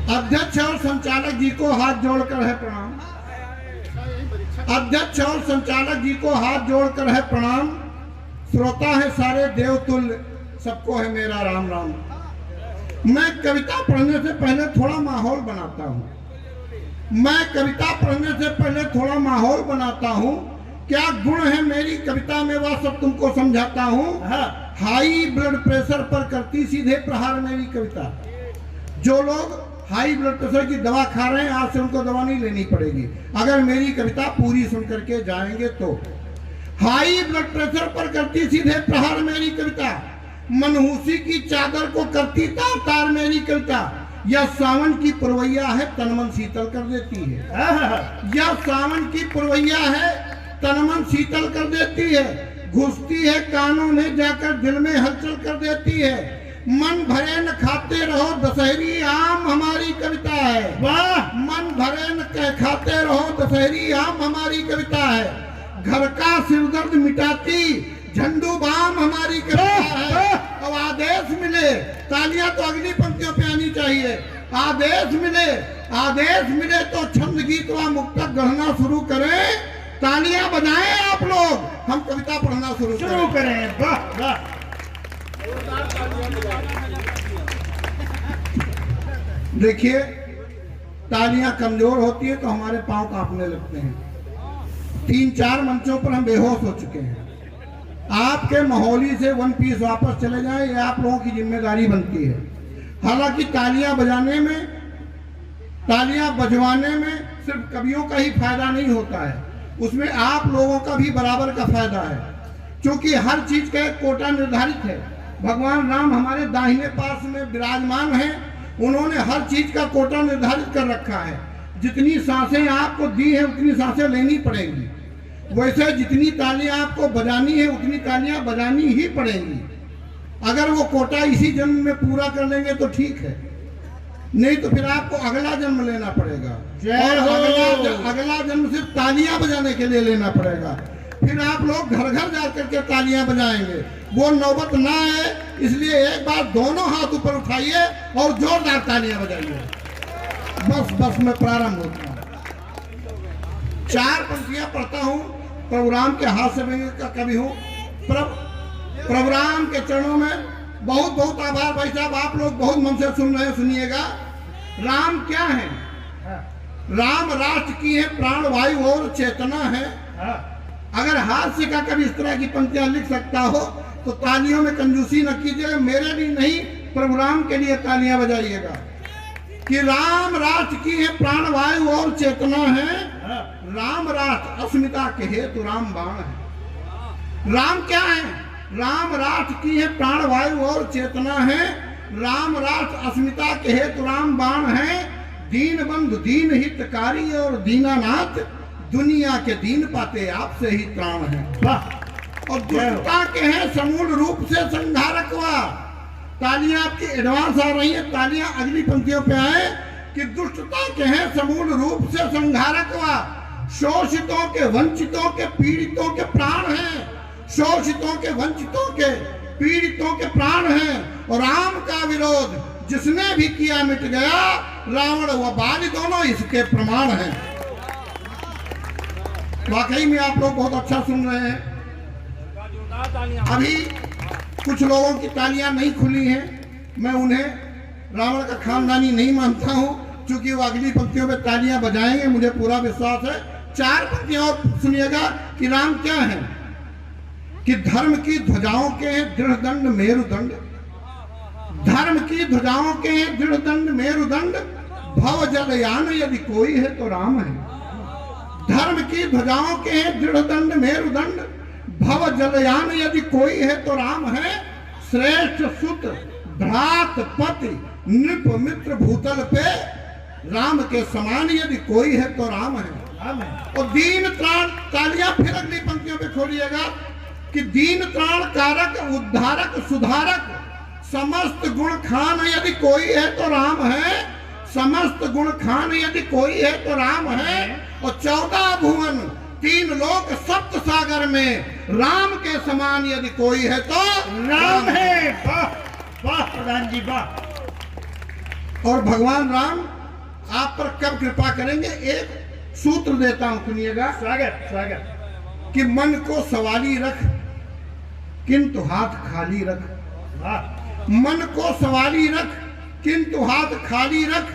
अध्यक्ष और संचालक जी को हाथ जोड़कर है प्रणाम। अध्यक्ष और संचालक जी को हाथ जोड़कर है प्रणाम। श्रोता है सारे देवतुल्य, सबको है मेरा राम राम। मैं कविता पढ़ने से पहले थोड़ा माहौल बनाता हूँ। क्या गुण है मेरी कविता में वह सब तुमको समझाता हूँ। हाई ब्लड प्रेशर पर करती सीधे प्रहार मेरी कविता। जो लोग हाई ब्लड प्रेशर की दवा खा रहे हैं, आज से उनको दवा नहीं लेनी पड़ेगी अगर मेरी कविता पूरी सुन करके जाएंगे तो। हाई ब्लड प्रेशर पर करती सीधे प्रहार मेरी कविता। मनहूसी की चादर को करती तार तार मेरी कविता। यह सावन की पुरवैया है, तन मन शीतल कर देती है। यह सावन की पुरवैया है, तन मन शीतल कर देती है। घुसती है कानों में जाकर दिल में हलचल कर देती है। मन भरे न खाते रहो दशहरी आम हमारी कविता है। वाह! मन भरे न खाते रहो दशहरी आम हमारी कविता है। घर का सिरदर्द मिटाती झंडू बाम हमारी कविता है। अब आदेश मिले, तालियां तो अगली पंक्तियों पे आनी चाहिए। आदेश मिले तो छंद गीत व मुक्तक गढ़ना शुरू करें। तालियां बजाएं आप लोग, हम कविता पढ़ना शुरू करें। वाह वाह! देखिए, तालियां कमजोर होती है तो हमारे पांव कांपने लगते हैं। 3-4 मंचों पर हम बेहोश हो चुके हैं। आपके माहौली से वन पीस वापस चले जाए, ये आप लोगों की जिम्मेदारी बनती है। हालांकि तालियां बजवाने में सिर्फ कवियों का ही फायदा नहीं होता है, उसमें आप लोगों का भी बराबर का फायदा है। क्योंकि हर चीज का एक कोटा निर्धारित है। भगवान राम हमारे दाहिने पास में विराजमान हैं, उन्होंने हर चीज का कोटा निर्धारित कर रखा है। जितनी सांसें आपको दी है उतनी सांसें लेनी पड़ेंगी। वैसे जितनी तालियां आपको बजानी है उतनी तालियां बजानी ही पड़ेंगी। अगर वो कोटा इसी जन्म में पूरा कर लेंगे तो ठीक है, नहीं तो फिर आपको अगला जन्म लेना पड़ेगा। और अगला जन्म सिर्फ तालियां बजाने के लिए लेना पड़ेगा। फिर आप लोग घर घर जाकर के तालियां बजाएंगे। वो नौबत ना आए, इसलिए एक बार दोनों हाथ ऊपर उठाइए और जोरदार तालियां बजाइए। बस मैं प्रारंभ होता हूँ। 4 पंक्तियां पढ़ता हूँ। प्रभुराम के हास्य व्यंग्य का कवि हूँ। प्रभुराम के चरणों में बहुत बहुत आभार। भाई साहब, आप लोग बहुत मन से सुन रहे हैं, सुनिएगा। राम क्या है? राम राष्ट्र की है प्राण वायु और चेतना है। अगर हास्य का कभी इस तरह की पंक्तियां लिख सकता हो तो तालियों में कंजूसी न कीजिएगा। मेरे लिए नहीं, प्रभुराम के लिए तालियां बजाइएगा कि राम राष्ट्र की है प्राण वायु और चेतना है। राम राष्ट्र अस्मिता के हेतु राम बाण है। राम क्या है? राम राष्ट्र की है प्राण वायु और चेतना है। राम राष्ट्र अस्मिता के हेतु राम बाण है। दीन बंधु दीन हितकारी और दीनानाथ, दुनिया के दीन पाते आपसे ही त्राण है। और दुष्टता के हैं समूल रूप से संहारक वा। तालियां आपकी एडवांस आ रही है, तालियां अगली पंक्तियों पे आए कि दुष्टता के हैं समूल रूप से संहारक वा। शोषितों के वंचितों के पीड़ितों के प्राण हैं। शोषितों के वंचितों के पीड़ितों के प्राण हैं। और राम का विरोध जिसने भी किया मिट गया। रावण व बाली दोनों इसके प्रमाण हैं। वाकई में आप लोग बहुत अच्छा सुन रहे हैं। अभी कुछ लोगों की तालियां नहीं खुली हैं। मैं उन्हें रावण का खानदानी नहीं मानता हूं, क्योंकि वो अगली पंक्तियों में तालियां बजाएंगे, मुझे पूरा विश्वास है। 4 पंक्तियां और सुनिएगा कि राम क्या है। कि धर्म की ध्वजाओं के हैं दृढ़ दंड मेरुदंड। धर्म की ध्वजाओं के हैं दृढ़ दंड मेरुदंड। भव जलयान यदि कोई है तो राम है। धर्म की ध्वजाओं के हैं दृढ़ दंड मेरुदंड। भव जलयान यदि कोई है तो राम है। श्रेष्ठ सुत भ्रात पति नृप मित्र भूतल पे राम के समान यदि कोई है तो राम है। और दीन त्राण, तालियां फिर अगली पंक्तियों पे खोलिएगा कि दीन त्राण कारक उद्धारक सुधारक समस्त गुण खान यदि कोई है तो राम है। समस्त गुण खान यदि कोई है तो राम है। और 14 भुवन 3 लोक सप्त सागर में राम के समान यदि कोई है तो राम है। वाह वाह प्रधान जी वाह। और भगवान राम आप पर कब कृपा करेंगे? एक सूत्र देता हूं, सुनिएगा। स्वागत स्वागत। कि मन को सवारी रख किंतु हाथ खाली रख। मन को सवारी रख किंतु हाथ खाली रख,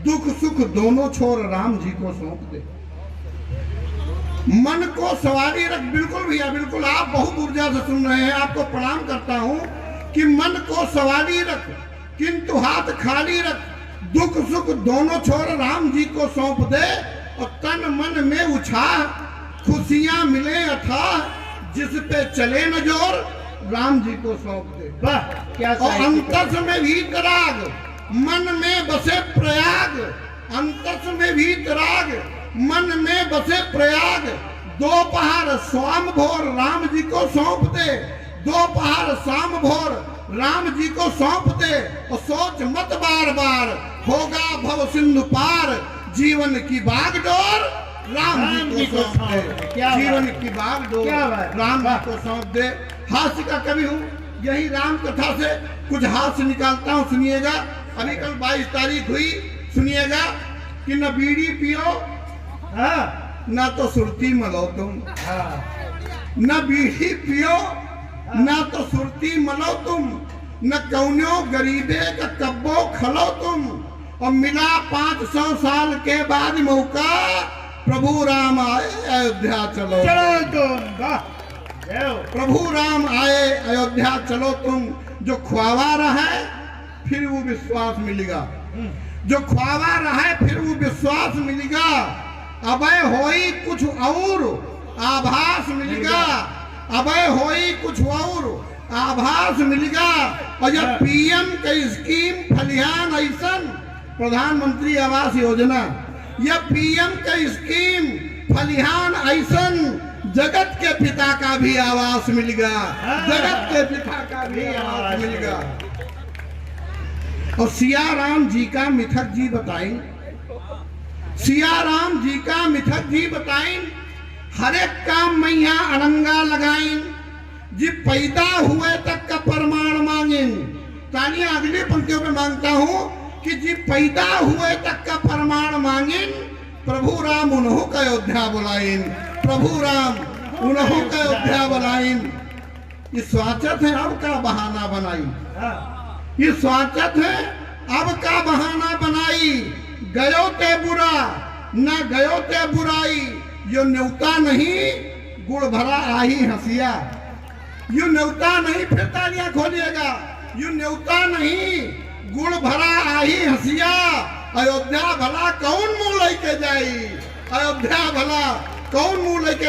दुख सुख दोनों छोर राम जी को सौंप दे। मन को सवारी रख, बिल्कुल भैया बिल्कुल, आप बहुत ऊर्जा से सुन रहे हैं, आपको प्रणाम करता हूं। कि मन को सवारी रख किंतु हाथ खाली रख, दुख सुख दोनों छोर राम जी को सौंप दे। और तन मन में उछाह खुशियां मिले अथाह, जिस पे चले न जोर राम जी को सौंप दे। वाह क्या। और अंतस में भी तराग, मन में बसे प्रयाग। अंतस में भी तराग, मन में बसे प्रयाग। दोपहर शाम भोर राम जी को सौंप दे। दोपहर शाम भोर राम जी को सौंप दे। और सोच मत बार बार, होगा भव सिंधु पार। जीवन की बागडोर राम जी को सौंप दे। जीवन की बागडोर राम जी को सौंप दे। हास्य का कवि हूँ, यही राम कथा से कुछ हास्य निकालता हूँ, सुनिएगा। अभी कल 22 तारीख हुई, सुनिएगा। कि न बीड़ी पियो न तो सुरती मलो तुम। न बीड़ी पियो न तो सुरती मलो तुम, न कौनो गरीबे का कब्बो खलो तुम। और मिला 500 साल के बाद मौका, प्रभु राम आए अयोध्या चलो तुम। प्रभु राम आए अयोध्या चलो तुम। जो ख्वावा रहे फिर वो विश्वास मिलेगा। जो ख्वावा रहे फिर वो विश्वास मिलेगा। अबे होई कुछ और आभास मिलेगा। अबे होई कुछ और आभास मिलेगा। और जब पीएम का स्कीम फलिहान ऐसन, प्रधानमंत्री आवास योजना, यह पीएम का स्कीम फलिहान ऐसन, जगत के पिता का भी आवास मिलेगा। जगत के पिता का भी आवास मिलेगा। और सिया राम जी का मिथक जी बताएं। सिया राम जी का मिथक जी बताएं। हर एक काम मैया अड़ंगा लगाइन, जी पैदा हुए तक का प्रमाण मांगें। तालियां अगली पंक्तियों में मांगता हूं कि जी पैदा हुए तक का प्रमाण मांगें। प्रभु राम उन्हों का अयोध्या बुलाइन। प्रभु राम उन्हों का अयोध्या बुलाइन। ये स्वाचत है, अब का बहाना बनाई। ये स्वाचत है, अब का बहाना बनाई। गयो ते बुरा न गयो ते बुराई, यो न्योता नहीं गुड़ भरा आही हंसिया। यू न्योता नहीं, फिर तालियां खोलिएगा। यू न्योता नहीं गुड़ भरा आही हंसिया। अयोध्या भला कौन मुंह लेके जाई? अयोध्या भला कौन मुंह लेके